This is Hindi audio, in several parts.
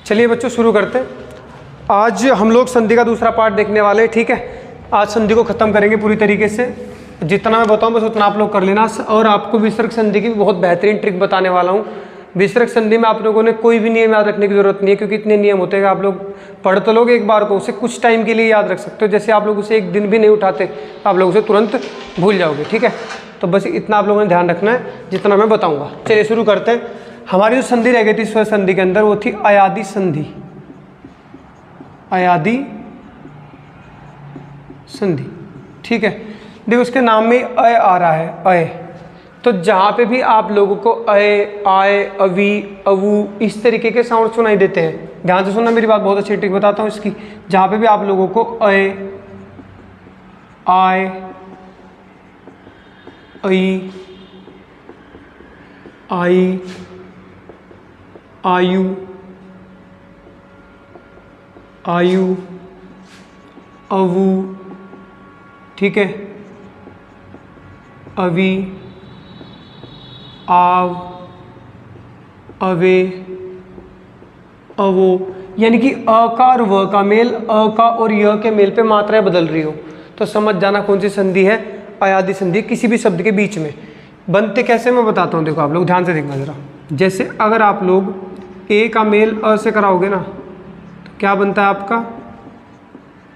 चलिए बच्चों शुरू करते हैं। आज हम लोग संधि का दूसरा पार्ट देखने वाले हैं, ठीक है। आज संधि को ख़त्म करेंगे पूरी तरीके से। जितना मैं बताऊं बस उतना आप लोग कर लेना। और आपको विसर्ग संधि की भी बहुत बेहतरीन ट्रिक बताने वाला हूं। विसर्ग संधि में आप लोगों ने कोई भी नियम याद रखने की जरूरत नहीं है, क्योंकि इतने नियम होते हैं कि आप लोग पढ़ तो लोग एक बार को, उसे कुछ टाइम के लिए याद रख सकते हो। जैसे आप लोग उसे एक दिन भी नहीं उठाते आप लोग उसे तुरंत भूल जाओगे, ठीक है। तो बस इतना आप लोगों ने ध्यान रखना है जितना मैं बताऊँगा। चलिए शुरू करते हैं। हमारी जो संधि रह गई थी स्वर संधि के अंदर, वो थी अयादि संधि। अयादि संधि, ठीक है। देखो उसके नाम में अय आ रहा है, अय। तो जहाँ पे भी आप लोगों को अय, आय, अवी, अवु इस तरीके के साउंड सुनाई देते हैं, ध्यान से सुनना मेरी बात, बहुत अच्छी ट्रिक बताता हूँ इसकी। जहाँ पे भी आप लोगों को अय, आय, अई, आई, आयु, आयु, अवु, ठीक है, अवी, आव, अवे, अवो, यानी कि अ का और व का मेल, अ का और य के मेल पे मात्राएं बदल रही हो तो समझ जाना कौन सी संधि है, अयादि संधि। किसी भी शब्द के बीच में बनते कैसे मैं बताता हूँ, देखो आप लोग ध्यान से देखना जरा। जैसे अगर आप लोग ए का मेल अ से कराओगे ना तो क्या बनता है आपका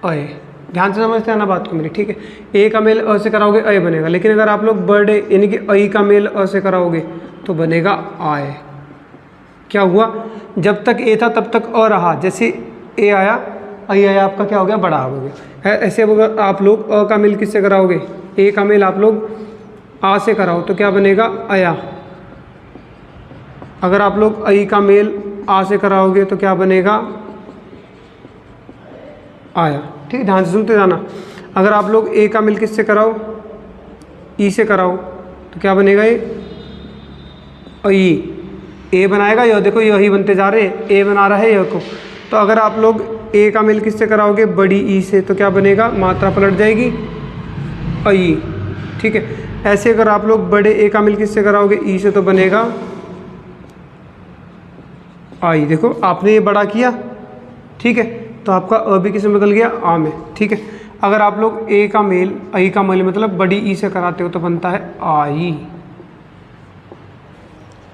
अय। ध्यान से समझते हैं ना बात को मेरी, ठीक है। ए का मेल अ से कराओगे अय बनेगा, लेकिन अगर आप लोग बर्डे यानी कि अई का मेल अ से कराओगे तो बनेगा आय। क्या हुआ, जब तक ए था तब तक अ रहा, जैसे ए आया अई आया, आपका क्या हो गया, बड़ा हो गया। ऐसे अगर आप लोग अ का मेल किससे कराओगे, ए का मेल आप लोग आ से कराओ तो क्या बनेगा अया। अगर आप लोग अई का मेल आ से कराओगे तो क्या बनेगा आया, ठीक, ध्यान से सुनते जाना। अगर आप लोग ए का मेल किससे कराओ, ई से कराओ तो क्या बनेगा ये अई। ए बनाएगा यह, देखो यही बनते जा रहे हैं, ए बना रहा है यह को। तो अगर आप लोग ए का मेल किससे कराओगे, बड़ी ई से, तो क्या बनेगा, मात्रा पलट जाएगी अई, ठीक है। ऐसे अगर आप लोग बड़े ए का मेल किससे कराओगे, ई से, तो बनेगा आई। देखो आपने ये बड़ा किया, ठीक है, तो आपका अ भी किस में बदल गया, आ में, ठीक है। अगर आप लोग ए का मेल आई का मेल मतलब बड़ी ई से कराते हो तो बनता है आई।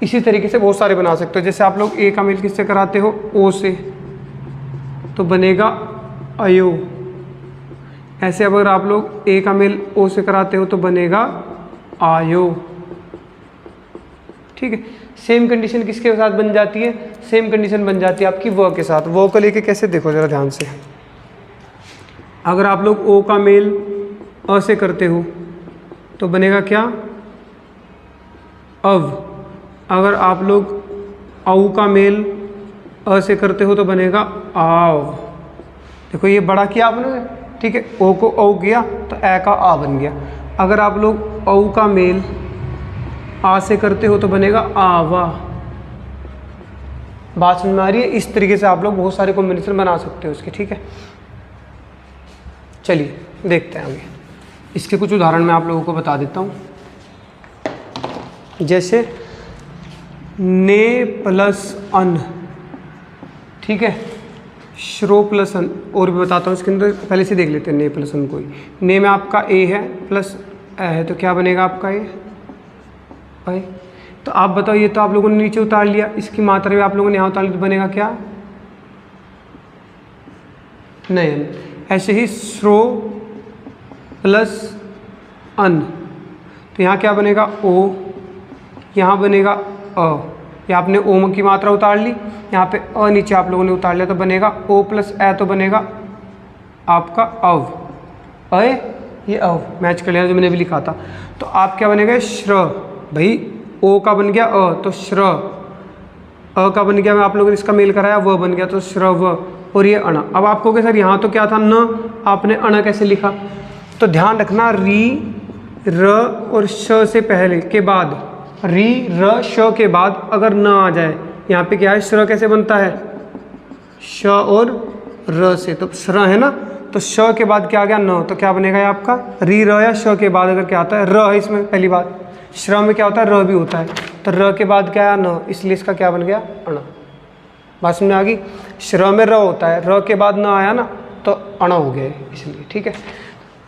इसी तरीके से बहुत सारे बना सकते हो। जैसे आप लोग ए का मेल किससे कराते हो, ओ से, तो बनेगा अयो। ऐसे अगर आप लोग ए का मेल ओ से कराते हो तो बनेगा आयो, ठीक है। सेम कंडीशन किसके साथ बन जाती है, सेम कंडीशन बन जाती है आपकी व के साथ। वो को लेके कैसे, देखो जरा ध्यान से। अगर आप लोग ओ का मेल अ से करते हो तो बनेगा क्या अव। अगर आप लोग औ का मेल अ से करते हो तो बनेगा आव। देखो ये बड़ा किया आपने, ठीक है, ओ को औ किया तो ए का आ बन गया। अगर आप लोग औ का मेल आ से करते हो तो बनेगा आवा। बात समझ में आ रही है। इस तरीके से आप लोग बहुत सारे कॉम्बिनेशन बना सकते हो उसके, ठीक है। चलिए देखते हैं आगे। इसके कुछ उदाहरण मैं आप लोगों को बता देता हूँ। जैसे ने प्लस अन, ठीक है, श्रो प्लस अन, और भी बताता हूँ इसके अंदर, पहले से देख लेते हैं। ने प्लस अन, कोई ने में आपका ए है प्लस ए है तो क्या बनेगा आपका ये भाई। तो आप बताओ, ये तो आप लोगों ने नीचे उतार लिया, इसकी मात्रा भी आप लोगों ने यहाँ उतार ली तो बनेगा क्या नयन। ऐसे ही श्रो प्लस अन, तो यहाँ क्या बनेगा ओ, यहाँ बनेगा अ। ये आपने ओम की मात्रा उतार ली, यहाँ पे अ नीचे आप लोगों ने उतार लिया तो बनेगा ओ प्लस ए, तो बनेगा आपका अव। अय ये अव मैच कर लिया जो मैंने भी लिखा था। तो आप क्या बनेगा श्र, भाई ओ का बन गया अ तो श्र, अ का बन गया, मैं आप लोगों ने इसका मेल कराया व बन गया तो श्रव, और ये अण। अब आप कहोगे सर यहाँ तो क्या था न, आपने अण कैसे लिखा। तो ध्यान रखना, री र और श से पहले के बाद, री र श के बाद अगर न आ जाए, यहाँ पे क्या है श्र कैसे बनता है, श और र से, तो श्र है ना, तो श के बाद क्या आ गया न, तो क्या बनेगा ये आपका री र या श के बाद अगर क्या आता है र है इसमें पहली बात, श्र में क्या होता है र भी होता है, तो र के बाद क्या आया न, इसलिए इसका क्या बन गया अण। बात समझ में आ गई। श्र में र होता है, र के बाद न आया ना तो अण हो गया इसलिए, ठीक है।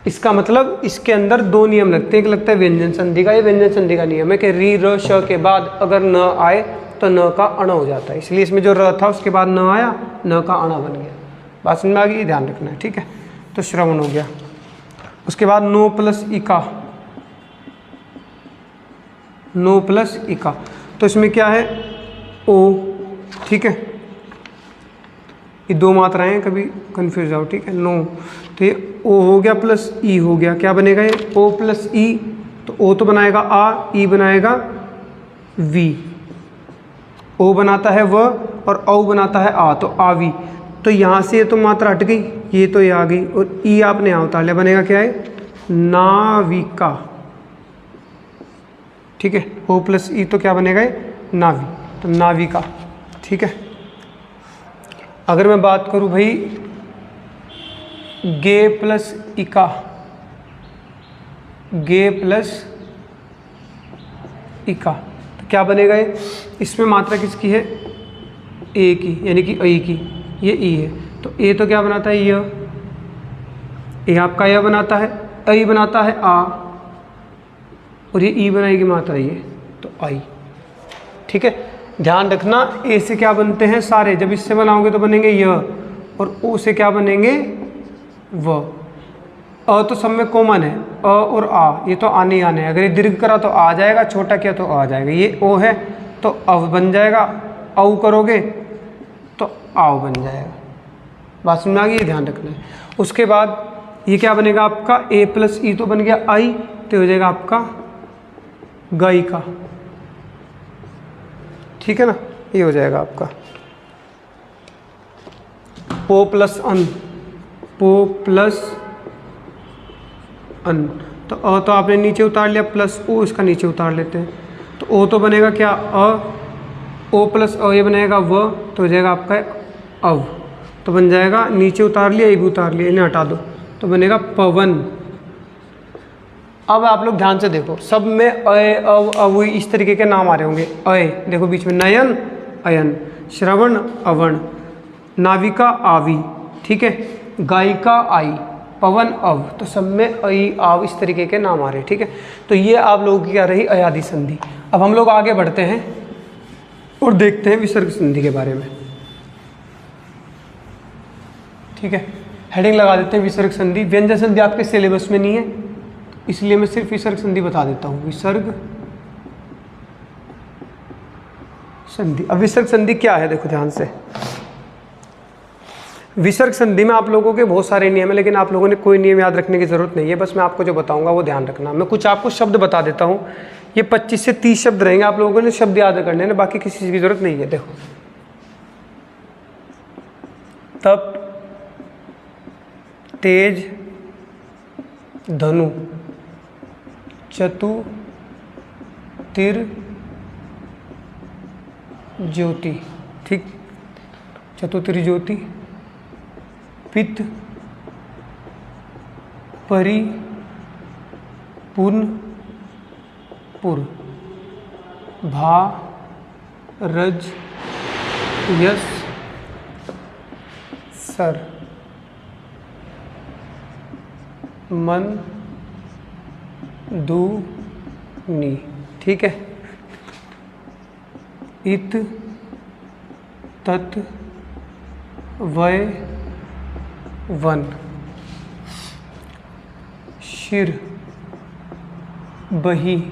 इसका मतलब इसके अंदर दो नियम लगते हैं, एक लगता है व्यंजन संधि का, ये व्यंजन संधि का नियम है कि री र श के बाद अगर न आए तो न का अण हो जाता है, इसलिए इसमें जो र था उसके बाद न आया, न का अण बन गया। बात समझ में आ गई, ध्यान रखना है, ठीक है। तो श्रवण हो गया। उसके बाद नो प्लस इका, नो प्लस इका, तो इसमें क्या है ओ, ठीक है। ये दो मात्राएं हैं, कभी कंफ्यूज आओ, ठीक है। नो तो ये ओ हो गया प्लस ई हो गया, क्या बनेगा ये ओ प्लस ई, तो ओ तो बनाएगा आ, ई बनाएगा वी, ओ बनाता है व और औ बनाता है आ, तो आवी। तो यहाँ से ये तो मात्रा हट गई, ये तो ये आ गई, और ई आपने यहाँ उतार लिया, बनेगा क्या है नाविका, ठीक है। ओ प्लस ई तो क्या बनेगा ये नावी, तो नाविका, ठीक है। अगर मैं बात करूँ भाई गे प्लस इका, गे प्लस इका, तो क्या बनेगा ये, इसमें मात्रा किसकी है ए की, यानी कि ऐ की, ये ई है, तो ए तो क्या बनाता है ये आपका यह बनाता है, ऐ बनाता है आ, और ये ई बनाएगी मात्रा ये, तो आई, ठीक है। ध्यान रखना ए से क्या बनते हैं सारे, जब इससे बनाओगे तो बनेंगे य, और ओ से क्या बनेंगे व। अ तो सब में कॉमन है, अ और आ, ये तो आने ही आने हैं, अगर ये दीर्घ करा तो आ जाएगा, छोटा किया तो आ जाएगा, ये ओ है तो अव बन जाएगा, औ करोगे तो आव बन जाएगा। बात समझ में आ गई, ध्यान रखना है। उसके बाद ये क्या बनेगा आपका ए प्लस ई तो बन गया आई, तो हो जाएगा आपका गायिका, ठीक है ना, ये हो जाएगा आपका पो प्लस अन, पो प्लस अन, तो अ तो आपने नीचे उतार लिया, प्लस ओ इसका नीचे उतार लेते हैं, तो ओ तो बनेगा क्या अ, ओ प्लस अ ये बनेगा व, तो हो जाएगा आपका अव, तो बन जाएगा नीचे उतार लिया, ये भी उतार लिया, इन्हें हटा दो, तो बनेगा पवन। अब आप लोग ध्यान से देखो, सब में अय अव अव इस तरीके के नाम आ रहे होंगे। अय देखो बीच में नयन अयन, श्रवण अवण, नाविका आवी, ठीक है, गायिका आई, पवन अव, तो सब में अई आव इस तरीके के नाम आ रहे हैं, ठीक है। तो ये आप लोगों की क्या रही अयादि संधि। अब हम लोग आगे बढ़ते हैं और देखते हैं विसर्ग संधि के बारे में, ठीक है। हेडिंग लगा देते हैं विसर्ग संधि। व्यंजन संधि आपके सिलेबस में नहीं है, इसलिए मैं सिर्फ विसर्ग संधि बता देता हूँ, विसर्ग संधि। अब विसर्ग संधि क्या है, देखो ध्यान से। विसर्ग संधि में आप लोगों के बहुत सारे नियम है, लेकिन आप लोगों ने कोई नियम याद रखने की जरूरत नहीं है, बस मैं आपको जो बताऊंगा वो ध्यान रखना। मैं कुछ आपको शब्द बता देता हूँ, ये 25 से 30 शब्द रहेंगे, आप लोगों ने शब्द याद करने हैं, बाकी किसी चीज़ की जरूरत नहीं है। देखो तप, तेज, धनु, चतु, तिर, ज्योति, ठीक, चतुतिर ज्योति, पित्त, परि, पुन, पुर, भा, रज, यस, सर, मन, दू, नी, ठीक है। इत, तत्, वय, वन, शिर, बही।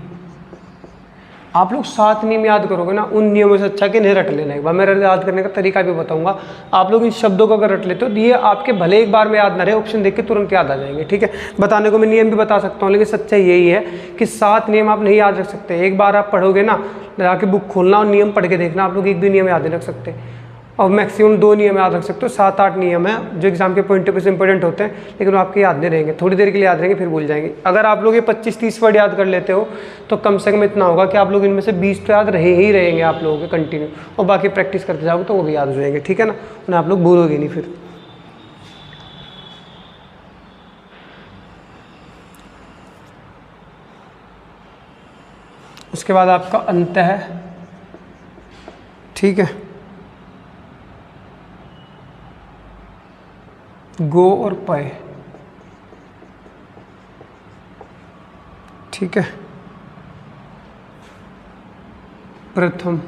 आप लोग 7 नियम याद करोगे ना, उन नियमों से अच्छा कि नहीं रट लेना। एक बार मैं याद करने का तरीका भी बताऊंगा, आप लोग इन शब्दों को अगर रट लेते हो तो ये आपके भले एक बार में याद ना रहे, ऑप्शन देख के तुरंत याद आ जाएंगे, ठीक है। बताने को मैं नियम भी बता सकता हूँ, लेकिन सच्चाई यही है कि 7 नियम आप नहीं याद रख सकते। एक बार आप पढ़ोगे ना, जाके बुक खोलना और नियम पढ़ के देखना, आप लोग एक भी नियम याद नहीं रख सकते, और मैक्सिमम 2 नियम याद रख सकते हो। 7-8 नियम है जो एग्जाम के पॉइंट पे से इंपॉर्टेंट होते हैं, लेकिन वो आपके याद नहीं रहेंगे, थोड़ी देर के लिए याद रहेंगे फिर भूल जाएंगे। अगर आप लोग ये 25-30 वर्ड याद कर लेते हो तो कम से कम इतना होगा कि आप लोग इनमें से 20 तो याद रहे ही रहेंगे आप लोगों के कंटिन्यू, और बाकी प्रैक्टिस करते जाओगे तो वो भी याद हो जाएंगे, ठीक है ना, उन्हें आप लोग भूलोगे नहीं फिर। उसके बाद आपका अंत है, ठीक है। गो और पय, ठीक है। प्रथम,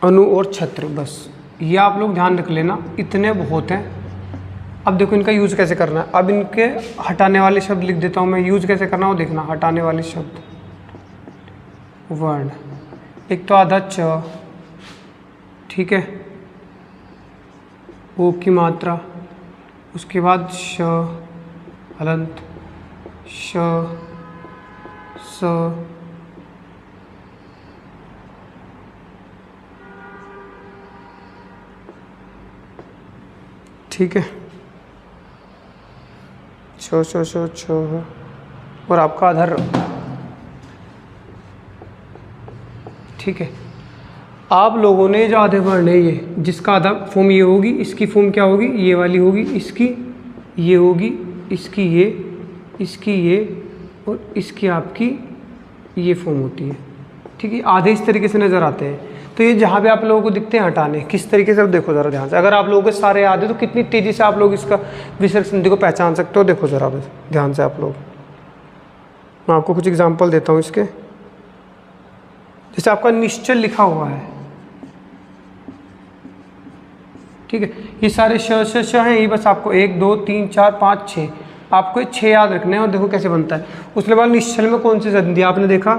अनु और छत्र, बस ये आप लोग ध्यान रख लेना, इतने बहुत हैं। अब देखो इनका यूज कैसे करना है। अब इनके हटाने वाले शब्द लिख देता हूँ मैं, यूज कैसे करना है वो देखना। हटाने वाले शब्द, वर्ण, एक तो आधा च, ठीक है, ओ की मात्रा, उसके बाद श, हलंत, श, स, ठीक है, छो छो छो छो, और आपका आधार, ठीक है। आप लोगों ने जो आधे वर्ण है ये, जिसका आधा फॉर्म ये होगी, इसकी फॉर्म क्या होगी, ये वाली होगी, इसकी ये होगी, इसकी ये, इसकी ये, और इसकी आपकी ये फॉर्म होती है, ठीक है। आधे इस तरीके से नज़र आते हैं। तो ये जहाँ पे आप लोगों को दिखते हैं हटाने, किस तरीके से, देखो ज़रा ध्यान से। अगर आप लोगों के सारे याद है तो कितनी तेज़ी से आप लोग इसका विसर्ग संधि को पहचान सकते हो, देखो ज़रा ध्यान से आप लोग। मैं आपको कुछ एग्जांपल देता हूँ इसके। जैसे आपका निश्चल लिखा हुआ है, ठीक है, ये सारे श हैं, ये बस आपको 1 2 3 4 5 6, आपको 6 याद रखने हैं। और देखो कैसे बनता है। उसके बाद निश्चल में कौन सी संधि आपने देखा,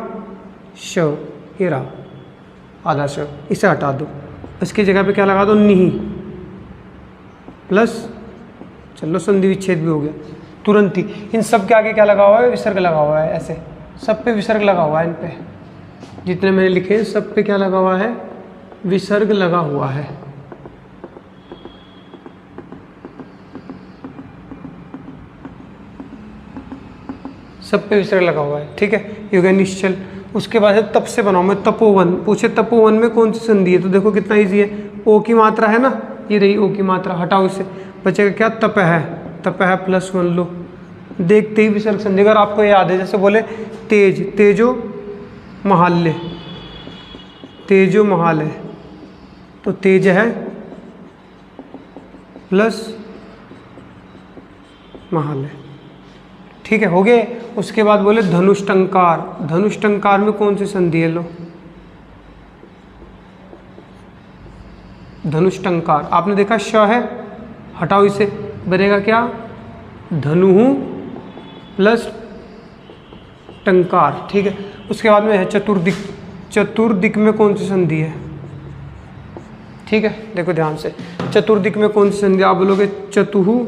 श, ये रहा आधा श, इसे हटा दो, इसकी जगह पे क्या लगा दो, निही प्लस, चलो संधि विच्छेद भी हो गया तुरंत ही। इन सब के आगे क्या लगा हुआ है, विसर्ग लगा हुआ है, ऐसे सब पे विसर्ग लगा हुआ है। इन पे जितने मैंने लिखे हैं सब पे क्या लगा हुआ है, विसर्ग लगा हुआ है। सब पे विसर्ग लगा हुआ है, ठीक है। ये हो गया निश्चल। उसके बाद तप से बनाओ मैं, तपोवन। पूछे तपोवन में कौन सी संधि है, तो देखो कितना इजी है, ओ की मात्रा है ना, ये रही ओ की मात्रा, हटाओ इसे, बचेगा क्या, तप है, तप है प्लस 1 लो, देखते ही विसर्ग संधि। अगर आपको याद है, जैसे बोले तेज, तेजो महाल्य, तेजो महालय, तो तेज है प्लस महालय, ठीक है, हो गए। उसके बाद बोले धनुष्टंकार, धनुष्टंकार में कौन सी संधि है, लो धनुष्टंकार, आपने देखा श है, हटाओ इसे, बनेगा क्या, धनु प्लस टंकार, ठीक है। उसके बाद में है चतुर्दिक, चतुर्दिक में कौन सी संधि है, ठीक है, देखो ध्यान से, चतुर्दिक में कौन सी संधि, आप बोलोगे चतुहु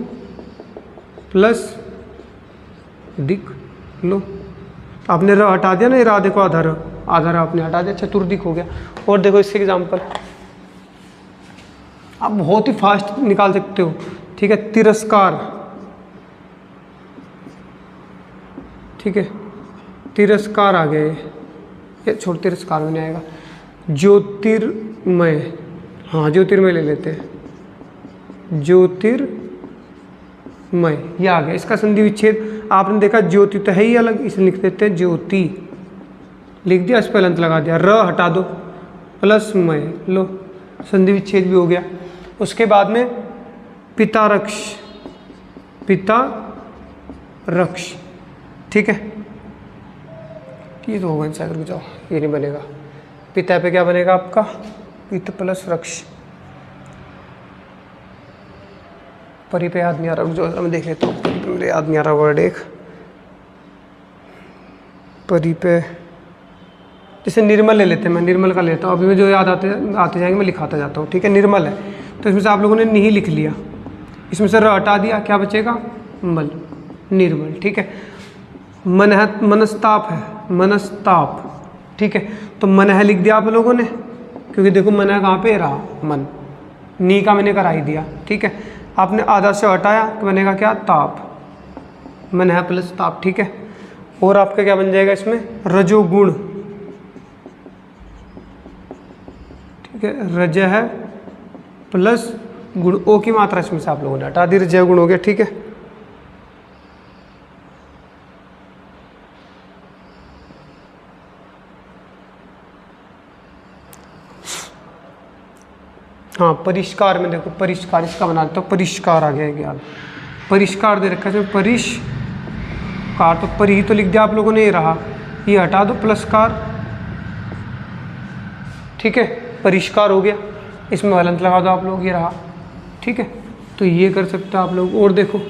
प्लस दिक, लो आपने र हटा दिया ना, ये रा देखो आधार, आधार आपने हटा दिया, चतुर्दिक हो गया। और देखो इसके एग्जाम्पल आप बहुत ही फास्ट निकाल सकते हो, ठीक है, तिरस्कार, ठीक है, तिरस्कार आ गया, ये छोड़, तिरस्कार में नहीं आएगा, ज्योतिर्मय, हाँ ज्योतिर्मय ले लेते हैं, ज्योतिर्मय, ये आ गया। इसका संधि विच्छेद आपने देखा, ज्योति तो है ही अलग, इसे लिख देते हैं ज्योति, लिख दिया, इस पर अंत लगा दिया, र हटा दो प्लस मय, लो संधि विच्छेद भी हो गया। उसके बाद में पिता रक्ष, पिता रक्ष, ठीक है, ये तो होगा शायद, रुक जाओ, ये नहीं बनेगा, पिता पे क्या बनेगा आपका, पित प्लस रक्ष, परी पे याद नहीं आ रहा, रुक जाओ मैं देख लेता हूँ, परी पे मेरे याद नहीं आ रहा वर्ड, एक परी पे, जैसे निर्मल ले लेते हैं, मैं निर्मल का लेता हूँ, अभी मैं जो याद आते जाएंगे मैं लिखाता जाता हूँ, ठीक है। निर्मल है तो इसमें से आप लोगों ने नहीं लिख लिया, इसमें से र हटा दिया, क्या बचेगा, मल, निर्मल, ठीक है। मन है, मनस्ताप है, मनस्ताप, ठीक है, तो मन है लिख दिया आप लोगों ने, क्योंकि देखो मन है कहाँ पे रहा, मन, नी का मैंने करा ही दिया, ठीक है। आपने आधा से हटाया तो बनेगा क्या, ताप, मन है प्लस ताप, ठीक है। और आपका क्या बन जाएगा इसमें, रजोगुण, ठीक है, रज है प्लस गुण, ओ की मात्रा इसमें से आप लोगों ने हटा दी, रज गुण हो गया, ठीक है। हाँ परिष्कार में देखो, परिष्कार इसका बना लेता हूँ, परिष्कार आ गया ज्ञान, परिष्कार दे रखा है परिष्कार, तो परि ही तो लिख दिया आप लोगों ने, ये रहा, ये हटा दो प्लस कार, ठीक है, परिष्कार हो गया, इसमें हलंत लगा दो आप लोग, ये रहा, ठीक है। तो ये कर सकते हो आप लोग। और देखो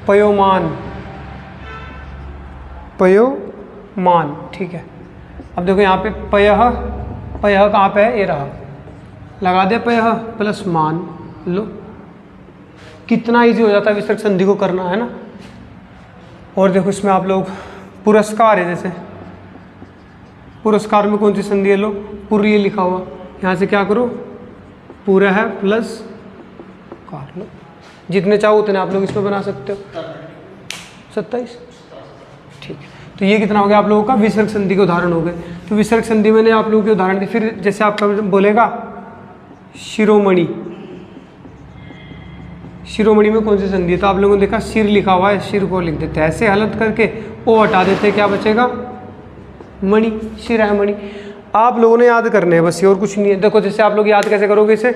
पयोमान, पयोमान, ठीक है। अब देखो यहाँ पे पयः, पयः कहाँ पे है, ये रहा, लगा दे पयः प्लस मान, लो कितना इजी हो जाता है विसर्ग संधि को करना, है ना। और देखो इसमें आप लोग पुरस्कार है, जैसे पुरस्कार में कौन सी संधि है, लो पुर, ये लिखा हुआ, यहाँ से क्या करो, पूरा है प्लस कार, लो जितने चाहो उतने आप लोग इसमें बना सकते हो, 27, ठीक है। तो ये कितना हो गया आप लोगों का विसर्ग संधि के उदाहरण हो गए। तो विसर्ग संधि मैंने आप लोगों के उदाहरण दिए। फिर जैसे आपका बोलेगा शिरोमणि, शिरोमणि में कौन सी संधि है, तो आप लोगों ने देखा सिर लिखा हुआ है, सिर को लिख देते हैं ऐसे हलंत करके, ओ हटा देते हैं, क्या बचेगा, मणि, शिर है मणि। आप लोगों ने याद करने हैं बस, ये और कुछ नहीं है। देखो जैसे आप लोग याद कैसे करोगे इसे,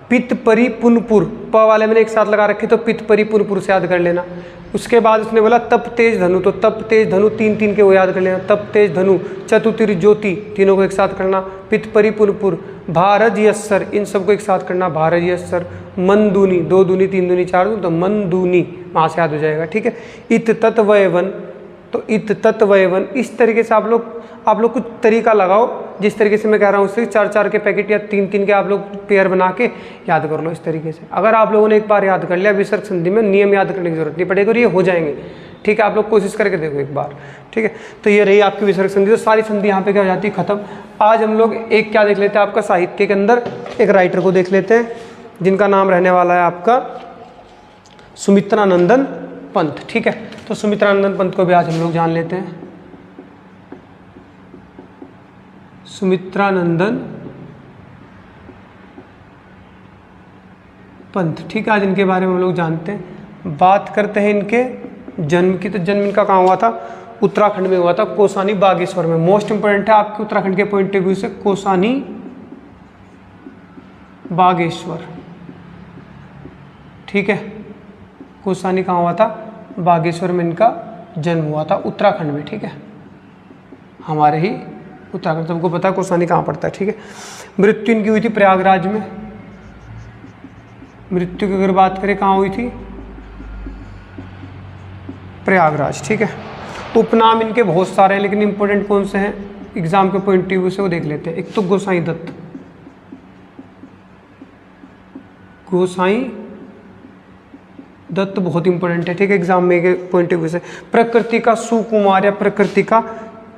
पित्त परि पुनपुर, प वाले मैंने एक साथ लगा रखे, तो पित्त परि पुनपुर से याद कर लेना। उसके बाद उसने बोला तप तेज धनु, तो तप तेज धनु तीन तीन के वो याद कर लेना, तप तेज धनु, चतुतिर ज्योति, तीनों को एक साथ करना, पित्त परि पुनपुर, भारज यस्सर, इन सबको एक साथ करना, भारज यस्सर, मन दूनी, दो दूनी तीन दूनी चार दूनी, तो मन दूनी वहाँ से याद हो जाएगा, ठीक है। इत तत् वयवन, तो इत तत् वयवन, इस तरीके से आप लोग कुछ तरीका लगाओ, जिस तरीके से मैं कह रहा हूँ उससे 4-4 के पैकेट या 3-3 के आप लोग पेयर बना के याद कर लो इस तरीके से। अगर आप लोगों ने एक बार याद कर लिया, विसर्ग संधि में नियम याद करने की जरूरत नहीं पड़ेगी और ये हो जाएंगे, ठीक है। आप लोग कोशिश करके देखो एक बार, ठीक है। तो ये रही आपकी विसर्ग संधि। तो सारी संधि यहाँ पे क्या हो जाती है, खत्म। आज हम लोग एक क्या देख लेते हैं, आपका साहित्य के अंदर एक राइटर को देख लेते हैं, जिनका नाम रहने वाला है आपका सुमित्रानंदन पंत, ठीक है। तो सुमित्रानंदन पंत को भी आज हम लोग जान लेते हैं। सुमित्रानंदन पंत, ठीक है। आज इनके बारे में हम लोग जानते हैं, बात करते हैं इनके जन्म की। तो जन्म इनका कहाँ हुआ था, उत्तराखंड में हुआ था, कौसानी बागेश्वर में। मोस्ट इंपोर्टेंट है आपके उत्तराखंड के पॉइंट ऑफ व्यू से, कौसानी बागेश्वर, ठीक है। कौसानी कहाँ हुआ था, बागेश्वर में इनका जन्म हुआ था, उत्तराखंड में, ठीक है। हमारे ही उत्तराखंड, सबको पता है कौसानी कहाँ पड़ता है, ठीक है। मृत्यु इनकी हुई थी प्रयागराज में। मृत्यु की अगर बात करें कहाँ हुई थी, प्रयागराज, ठीक है। उपनाम इनके बहुत सारे हैं, लेकिन इंपॉर्टेंट कौन से हैं एग्जाम के पॉइंट ऑफ व्यू से वो देख लेते हैं। एक तो गोसाई दत्त, गोसाई दत्त बहुत इंपॉर्टेंट है, ठीक है, एग्जाम में के पॉइंट ऑफ व्यू से। प्रकृति का सुकुमार या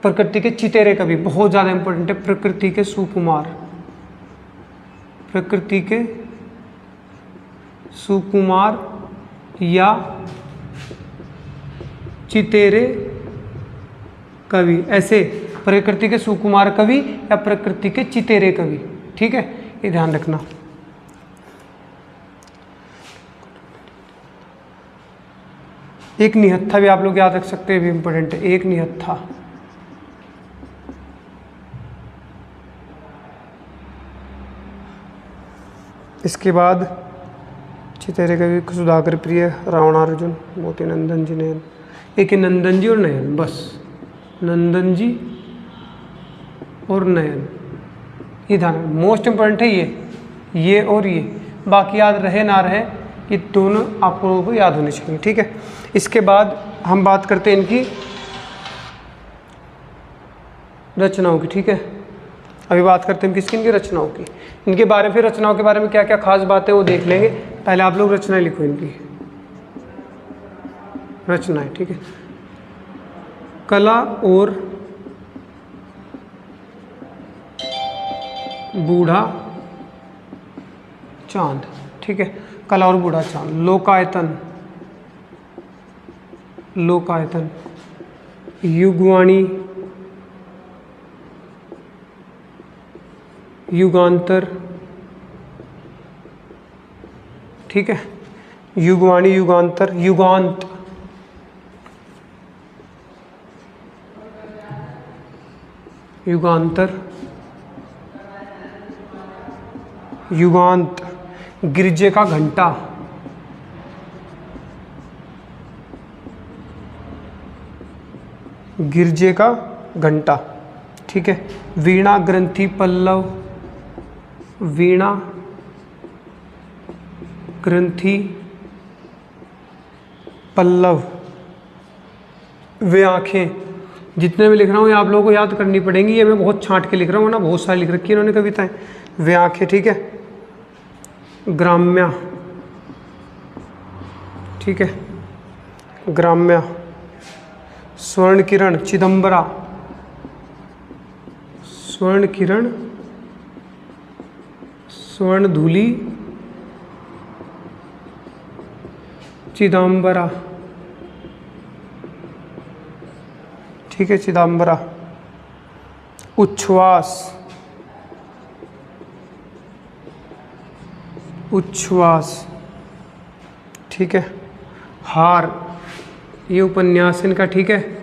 प्रकृति के चितेरे कवि बहुत ज़्यादा इंपॉर्टेंट है। प्रकृति के सुकुमार, प्रकृति के सुकुमार या चितेरे कवि, ऐसे प्रकृति के सुकुमार कवि या प्रकृति के चितेरे कवि, ठीक है, ये ध्यान रखना। एक निहत्था भी आप लोग याद रख सकते हैं, भी इंपॉर्टेंट है, एक निहत्था। इसके बाद चितेरे कवि सुधाकर प्रिय, रावणार्जुन, मोती नंदन जी, नयन, एक नंदन जी और नयन, बस नंदन जी और नयन, ये ध्यान, मोस्ट इंपॉर्टेंट है ये और ये, बाकी याद रहे ना रहे, ये दोनों आप लोगों को याद होने चाहिए, ठीक है। इसके बाद हम बात करते हैं इनकी रचनाओं की, ठीक है। अभी बात करते हैं किसकी, इनकी रचनाओं की। इनके बारे में, फिर रचनाओं के बारे में क्या क्या खास बातें वो देख लेंगे। पहले आप लोग रचनाएं लिखो, इनकी रचनाएं, ठीक है। कला और बूढ़ा चांद, ठीक है, कला और बूढ़ा चांद। लोकायतन, लोकायतन, युगवाणी, युगांतर, ठीक है, युगवाणी, युगांतर, युगांत, युगांतर, युगांत, गिरजे का घंटा, गिरजे का घंटा, ठीक है। वीणा, ग्रंथि, पल्लव, वीणा, ग्रंथि, पल्लव, वे आंखें। जितने भी लिख रहा हूँ ये आप लोगों को याद करनी पड़ेंगी, ये मैं बहुत छांट के लिख रहा हूँ ना, बहुत सारी लिख रखी है इन्होंने कविताएं। वे आंखें, ठीक है। ग्राम्या, ठीक है, ग्राम्या। स्वर्ण किरण, चिदंबरा, स्वर्ण किरण, स्वर्ण धूलि, चिदंबरा, ठीक है, चिदंबरा। उच्छ्वास, उच्छ्वास, ठीक है। हार, ये उपन्यास इनका, ठीक है।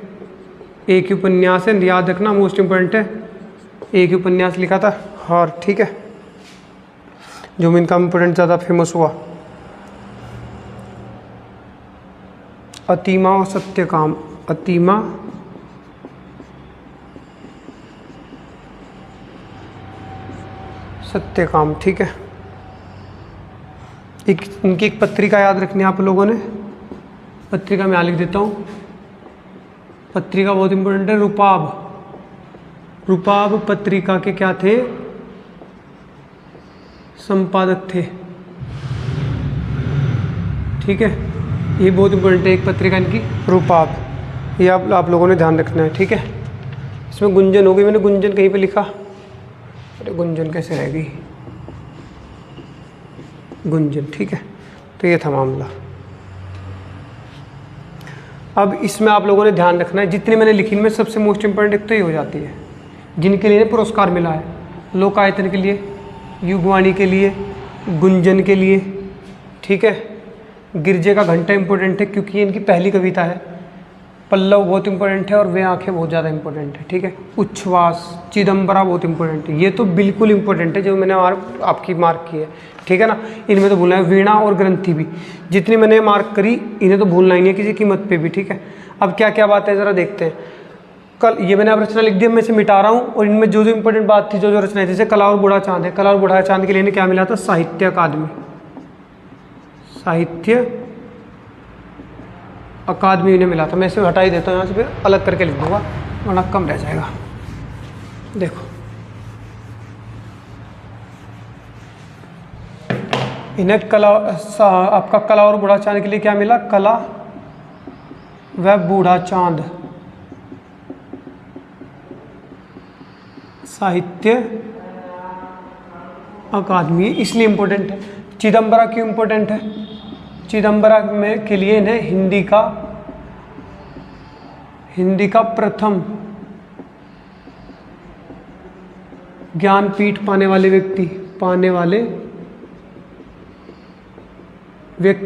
एक ही उपन्यास है, याद रखना, मोस्ट इम्पोर्टेंट है। एक ही उपन्यास लिखा था, हार, ठीक है, जो इनका इम्पोर्टेंट ज़्यादा फेमस हुआ। अतिमा और सत्यकाम, अतिमा, सत्यकाम, ठीक है। इनकी एक पत्रिका याद रखनी है आप लोगों ने। पत्रिका मैं यहाँ लिख देता हूँ, पत्रिका बहुत इंपॉर्टेंट है। रूपाब, रूपाब पत्रिका के क्या थे? संपादक थे, ठीक है। ये बहुत इंपॉर्टेंट है, एक पत्रिका इनकी रूपाब, ये आप लोगों ने ध्यान रखना है, ठीक है। इसमें गुंजन हो गई, मैंने गुंजन कहीं पे लिखा, अरे गुंजन कैसे रह गई, गुंजन, ठीक है। तो ये था मामला। अब इसमें आप लोगों ने ध्यान रखना है, जितनी मैंने लिखी इनमें सबसे मोस्ट इंपॉर्टेंट एक तो ये हो जाती है, जिनके लिए पुरस्कार मिला है। लोकायतन के लिए, युगवाणी के लिए, गुंजन के लिए, ठीक है। गिरजे का घंटा इंपॉर्टेंट है क्योंकि ये इनकी पहली कविता है। पल्लव बहुत इंपॉर्टेंट है और वे आंखें बहुत ज़्यादा इंपॉर्टेंट है, ठीक है। उच्छ्वास, चिदंबरा बहुत इंपॉर्टेंट है, ये तो बिल्कुल इंपॉर्टेंट है जो मैंने आपकी मार्क की है, ठीक है ना। इनमें तो भूलना है, वीणा और ग्रंथि भी जितनी मैंने मार्क करी इन्हें तो भूलना ही नहीं है किसी कीमत पे भी, ठीक है। अब क्या क्या बात है ज़रा देखते हैं। कल ये मैंने अब रचना लिख दी, मैं इसे मिटा रहा हूँ, और इनमें जो जो इंपॉर्टेंट बात थी, जो जो रचनाएं, जैसे कला और बूढ़ा चांद है। कला और बूढ़ा चांद के लिए इन्हें क्या मिला था? साहित्य अकादमी, साहित्य अकादमी इन्हें मिला था। मैं इसे हटा ही देता हूँ यहाँ से, फिर अलग करके लिख दूंगा वरना कम रह जाएगा। देखो इन्हें कला, आपका कला और बूढ़ा चांद के लिए क्या मिला? कला व बूढ़ा चांद साहित्य अकादमी, इसलिए इम्पोर्टेंट है। चिदंबरा क्यों इम्पोर्टेंट है? चिदंबरा में के लिए इन्हें हिंदी का प्रथम ज्ञानपीठ पाने वाले व्यक्ति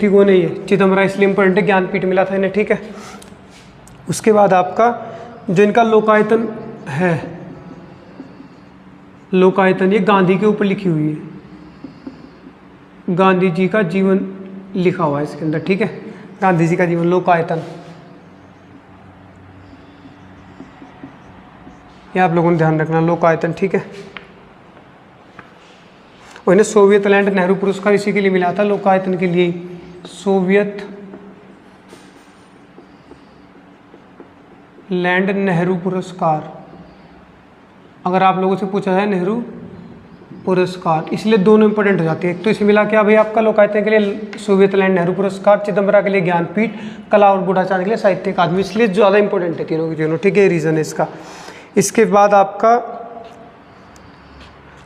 को नहीं है। चिदंबरा इसलिए इम्पोर्टेंट है, ज्ञानपीठ मिला था इन्हें, ठीक है। उसके बाद आपका जो इनका लोकायतन है, लोकायतन ये गांधी के ऊपर लिखी हुई है, गांधी जी का जीवन लिखा हुआ है इसके अंदर, ठीक है। गांधी जी का जीवन, लोकायतन, ये आप लोगों ने ध्यान रखना, लोकायतन, ठीक है। और इन्हें सोवियत लैंड नेहरू पुरस्कार इसी के लिए मिला था, लोकायतन के लिए। सोवियत लैंड नेहरू पुरस्कार, अगर आप लोगों से पूछा जाए नेहरू पुरस्कार, इसलिए दोनों इंपॉर्टेंट हो जाती है। एक तो इसे मिला क्या भाई आपका लोकायतन के लिए सोवियत लैंड नेहरू पुरस्कार, चिदंबरा के लिए ज्ञानपीठ, कला और बूढ़ा चांद के लिए साहित्य अकादमी, इसलिए ज़्यादा इंपॉर्टेंट है तीनों की तीनों, ठीक है। रीज़न है इसका। इसके बाद आपका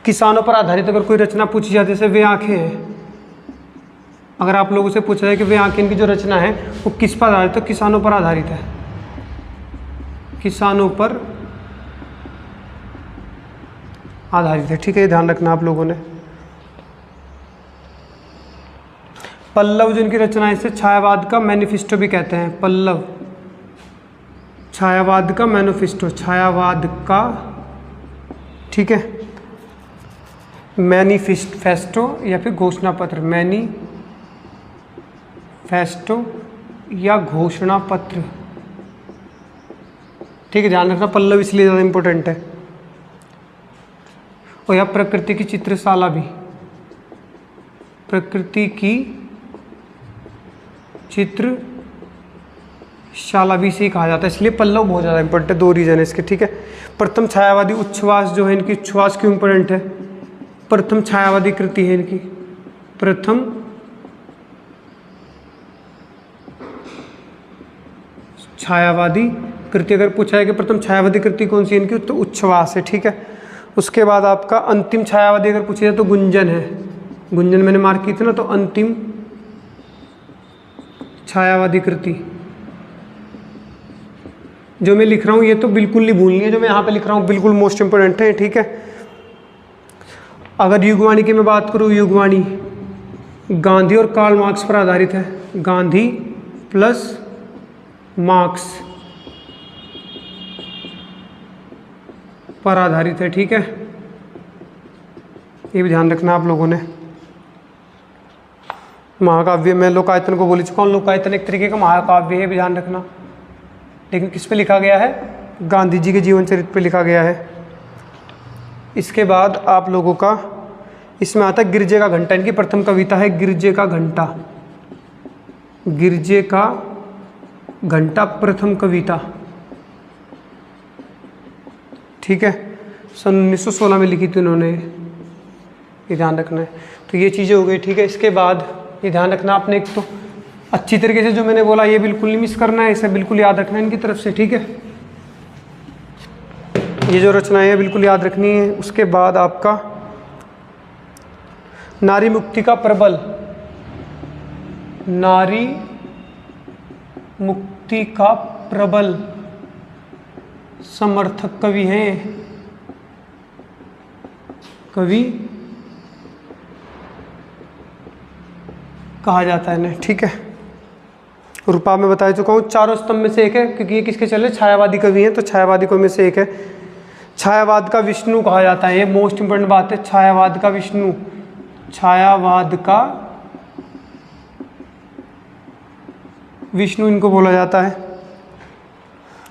किसानों पर आधारित अगर कोई रचना पूछी जाए, जैसे वे आंखें हैं, अगर आप लोगों से पूछा जाए कि वे आंखें, इनकी जो रचना है वो किस पर आधारित है? तो किसानों पर आधारित है, किसानों पर आधारित है, ठीक है। ध्यान रखना आप लोगों ने। पल्लव जो इनकी रचना है, इसे छायावाद का मैनिफेस्टो भी कहते हैं। पल्लव छायावाद का मैनिफेस्टो, छायावाद का ठीक है। मैनिफेस्टो या फिर घोषणा पत्र, मैनिफेस्टो या घोषणा पत्र, ठीक है। ध्यान रखना पल्लव इसलिए ज़्यादा इम्पोर्टेंट है। और या प्रकृति की चित्रशाला भी, प्रकृति की चित्रशाला भी इसे कहा जाता है, इसलिए पल्लव बहुत ज़्यादा इंपॉर्टेंट है। 2 रीजन है इसके, ठीक है। प्रथम छायावादी उच्छ्वास जो है इनकी, उच्छ्वास क्यों इंपॉर्टेंट है? प्रथम छायावादी कृति है इनकी, प्रथम छायावादी कृति। अगर पूछा है कि प्रथम छायावादी कृति कौन सी है इनकी, तो उच्छ्वास है, ठीक है। उसके बाद आपका अंतिम छायावादी अगर पूछे तो गुंजन है। गुंजन मैंने मार्क की थी ना, तो अंतिम छायावादी कृति जो मैं लिख रहा हूँ ये तो बिल्कुल नहीं भूलनी है, जो मैं यहाँ पे लिख रहा हूँ बिल्कुल मोस्ट इंपोर्टेंट है, ठीक है। अगर युगवाणी की मैं बात करूँ, युगवाणी गांधी और कार्ल मार्क्स पर आधारित है, गांधी प्लस मार्क्स पर आधारित है, ठीक है। ये भी ध्यान रखना आप लोगों ने। महाकाव्य मैं लोकायतन को बोल चुका हूँ, लोकायतन एक तरीके का महाकाव्य है, भी ध्यान रखना। लेकिन किस पे लिखा गया है? गांधी जी के जीवन चरित्र पे लिखा गया है। इसके बाद आप लोगों का इसमें आता है गिरजे का घंटा। इनकी प्रथम कविता है गिरजे का घंटा, गिरजे का घंटा प्रथम कविता, ठीक है। सन 1916 में लिखी थी उन्होंने, ये ध्यान रखना है। तो ये चीज़ें हो गई, ठीक है। इसके बाद ये ध्यान रखना आपने, एक तो अच्छी तरीके से जो मैंने बोला ये बिल्कुल नहीं मिस करना है, इसे बिल्कुल याद रखना है इनकी तरफ से, ठीक है। ये जो रचनाएं हैं बिल्कुल याद रखनी है। उसके बाद आपका नारी मुक्ति का प्रबल, नारी मुक्ति का प्रबल समर्थक कवि हैं, कवि कहा जाता है इन्हें, ठीक है। रूपा में बता चुका हूँ, चारों स्तंभ में से एक है, क्योंकि ये किसके चले? छायावादी कवि हैं, तो छायावादी कवि में से एक है। छायावाद का विष्णु कहा जाता है, ये मोस्ट इंपोर्टेंट बात है। छायावाद का विष्णु, छायावाद का विष्णु इनको बोला जाता है।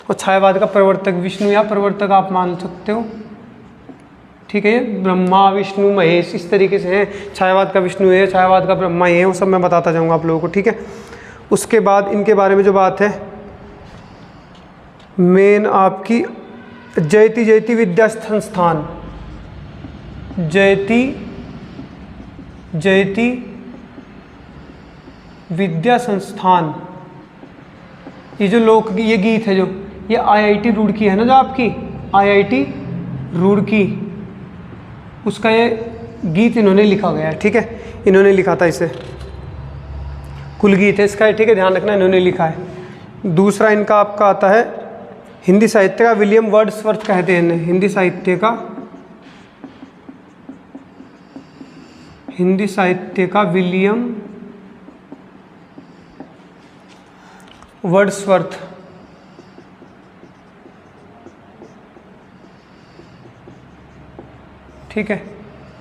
और छायावाद का प्रवर्तक विष्णु या प्रवर्तक आप मान सकते हो, ठीक है। ब्रह्मा विष्णु महेश इस तरीके से हैं। छायावाद का विष्णु है, छायावाद का ब्रह्मा ये है, वो सब मैं बताता जाऊंगा आप लोगों को, ठीक है। उसके बाद इनके बारे में जो बात है मेन आपकी जयति जयति विद्या संस्थान, जयति जयति विद्या संस्थान, ये जो लोक ये गीत है, जो ये आईआईटी रुड़की है ना, जो आपकी आईआईटी रुड़की, उसका ये गीत इन्होंने लिखा गया है, ठीक है। इन्होंने लिखा था इसे, कुल गीत है इसका, ठीक है। ध्यान रखना इन्होंने लिखा है। दूसरा इनका आपका आता है हिंदी साहित्य का विलियम वर्ड्सवर्थ कहते हैं इन्हें, हिंदी साहित्य का विलियम वर्ड्सवर्थ, ठीक है।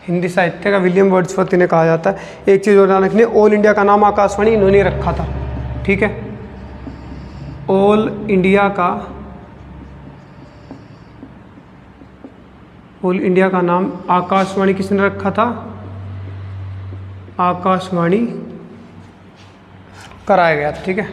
हिंदी साहित्य का विलियम वर्ड्सवर्थ इन्हें कहा जाता है। एक चीज़ और ध्यान रखनी, ऑल इंडिया का नाम आकाशवाणी इन्होंने रखा था, ठीक है। ऑल इंडिया का नाम आकाशवाणी किसने रखा था? आकाशवाणी कराया गया था, ठीक है।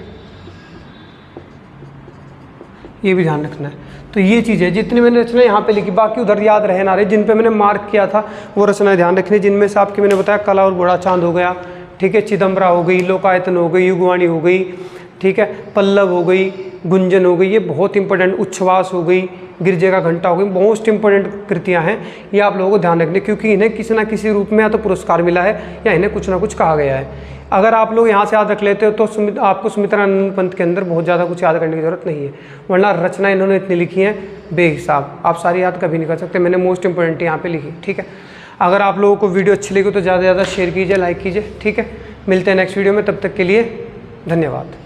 ये भी ध्यान रखना है। तो ये चीज़ है, जितनी मैंने रचना यहाँ पे लिखी, बाकी उधर याद रहे ना रहे, जिन पे मैंने मार्क किया था वो रचनाएं ध्यान रखनी। जिनमें से आपकी मैंने बताया कला और घोड़ा चांद हो गया, ठीक है। चिदम्बरा हो गई, लोकायतन हो गई, युगवाणी हो गई, ठीक है। पल्लव हो गई, गुंजन हो गई, ये बहुत इंपॉर्टेंट, उच्छ्वास हो गई, गिरजे का घंटा हो गई, मोस्ट इंपॉर्टेंट कृतियाँ हैं। ये आप लोगों को ध्यान रखने, क्योंकि इन्हें किसी ना किसी रूप में या तो पुरस्कार मिला है या इन्हें कुछ ना कुछ कहा गया है। अगर आप लोग यहाँ से याद रख लेते हो तो आपको सुमित्रानंद पंत के अंदर बहुत ज़्यादा कुछ याद करने की ज़रूरत नहीं है, वरना रचना इन्होंने इतनी लिखी हैं बेहिसाब, आप सारी याद कभी नहीं कर सकते। मैंने मोस्ट इंपॉर्टेंट यहाँ पे लिखी, ठीक है। अगर आप लोगों को वीडियो अच्छी लगी तो ज़्यादा से ज़्यादा शेयर कीजिए, लाइक कीजिए, ठीक है। मिलते हैं नेक्स्ट वीडियो में, तब तक के लिए धन्यवाद।